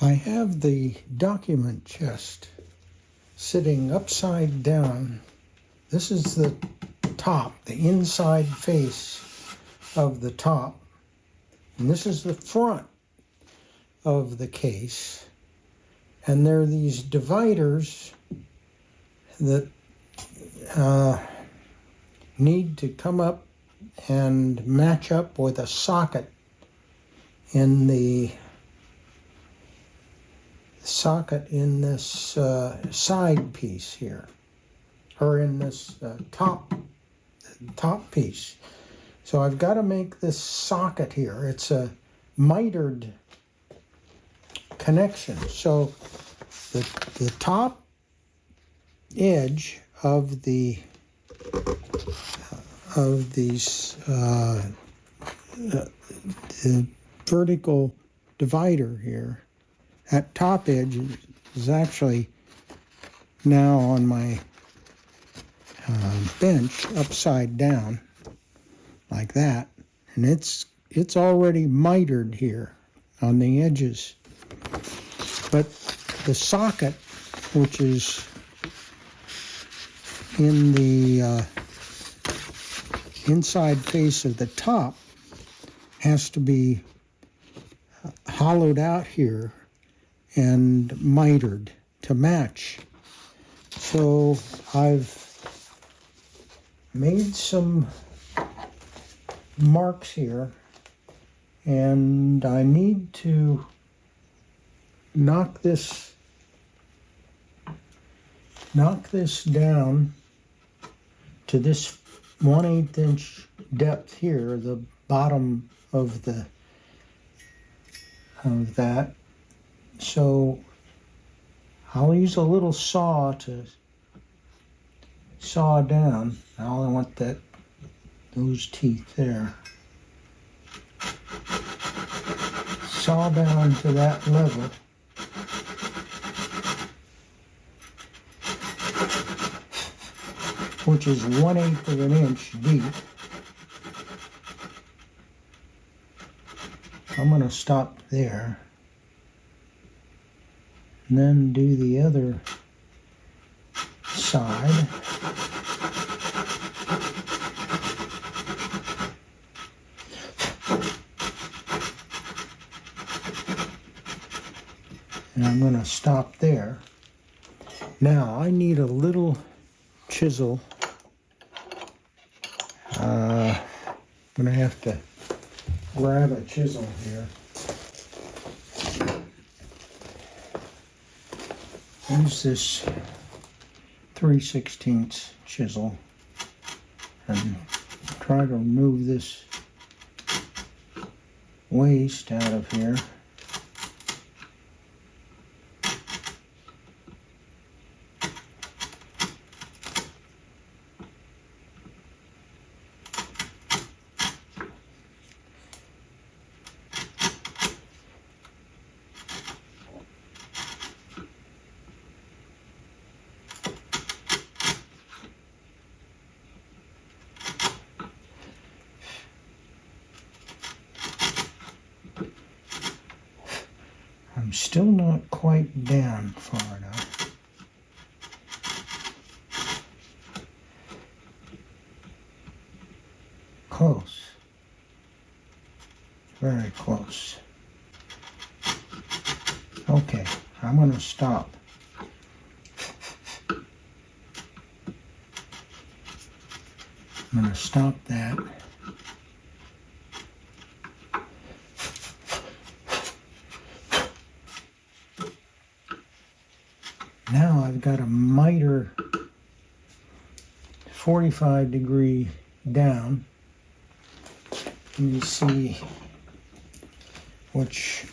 I have the document chest sitting upside down. This is the top, the inside face of the top. And this is the front of the case. And there are these dividers that need to come up and match up with a socket in this side piece here, or in this top piece. So I've got to make this socket here. It's a mitered connection. So the top edge of these the vertical divider here, that top edge is actually now on my bench upside down like that, and it's already mitered here on the edges. But the socket, which is in the inside face of the top, has to be hollowed out here and mitered to match. So I've made some marks here, and I need to knock this down to this 1/8 inch depth here, the bottom of that. So I'll use a little saw to saw down. I only want those teeth there. Saw down to that level. Which is 1/8 of an inch deep. I'm going to stop there. And then do the other side. And I'm going to stop there. Now I need a little chisel. I'm going to have to grab a chisel here. Use this 3/16 chisel and try to remove this waste out of here. I'm still not quite down far enough. Close. Very close. Okay, I'm going to stop. I'm going to stop that. Now I've got a miter 45-degree down. Let me see which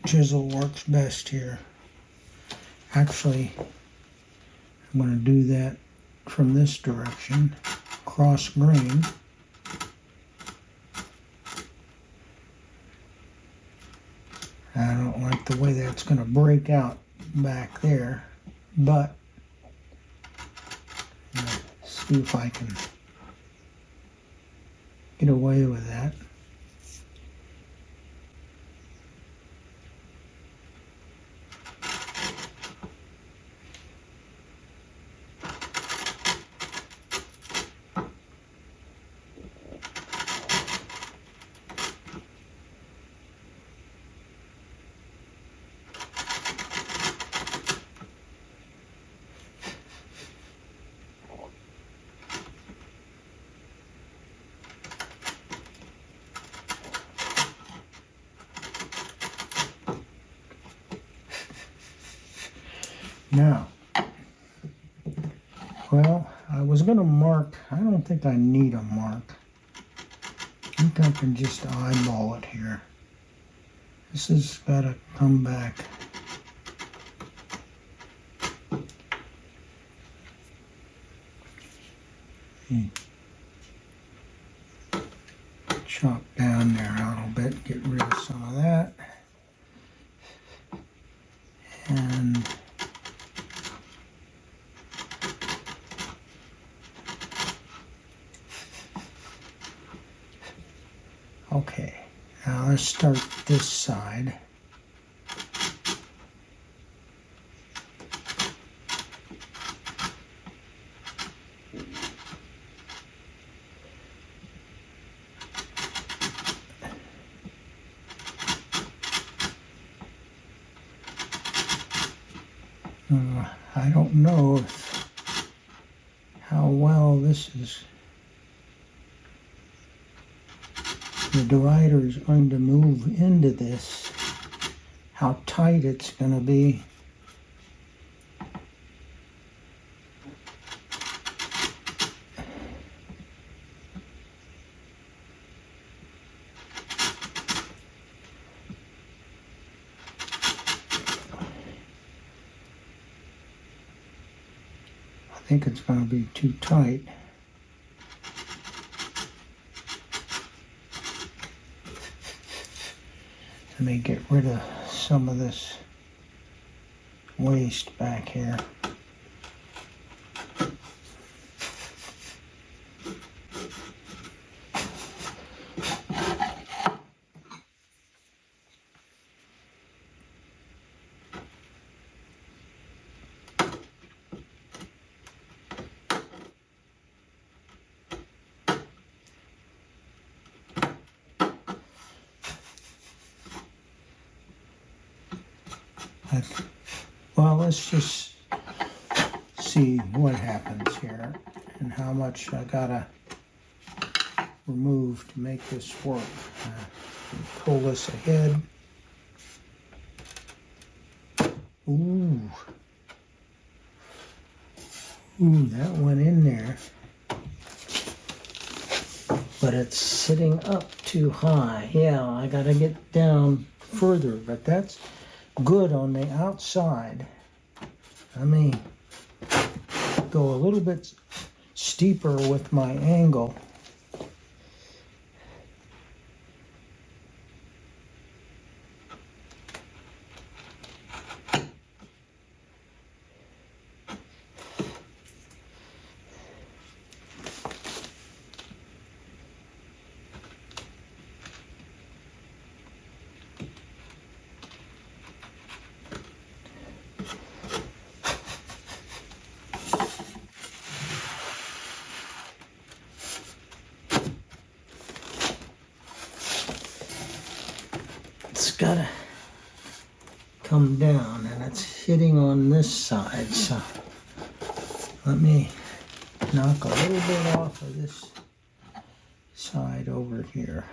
chisel works best here. Actually, I'm going to do that from this direction, cross grain. I don't like the way that's going to break out back there, but see if I can get away with that. Now, well, I was going to mark. I don't think I need a mark. I think I can just eyeball it here. This has got to come back. Chop down there a little bit, get rid of some of that. And okay, now let's start this side. I don't know how well this is. The divider is going to move into this, how tight it's going to be. I think it's going to be too tight. Let me get rid of some of this waste back here. Well, let's just see what happens here and how much I gotta remove to make this work. Pull this ahead. Ooh, that went in there, but it's sitting up too high. Yeah, I gotta get down further, but that's good on the outside. Let me go a little bit steeper with my angle. It's gotta come down, and it's hitting on this side, so let me knock a little bit off of this side over here.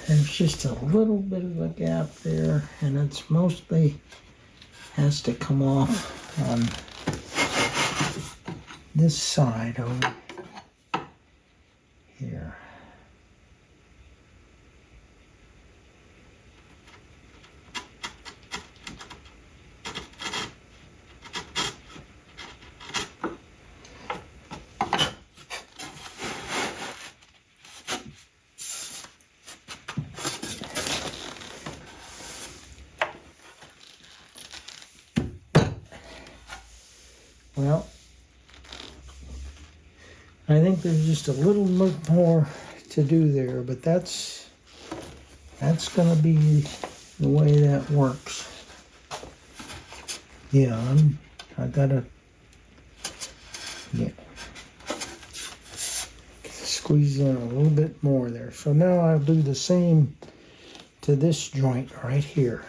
There's just a little bit of a gap there, and it's mostly has to come off on this side over here. Well, I think there's just a little bit more to do there, but that's going to be the way that works. Yeah, I gotta, yeah. squeeze in a little bit more there. So now I'll do the same to this joint right here.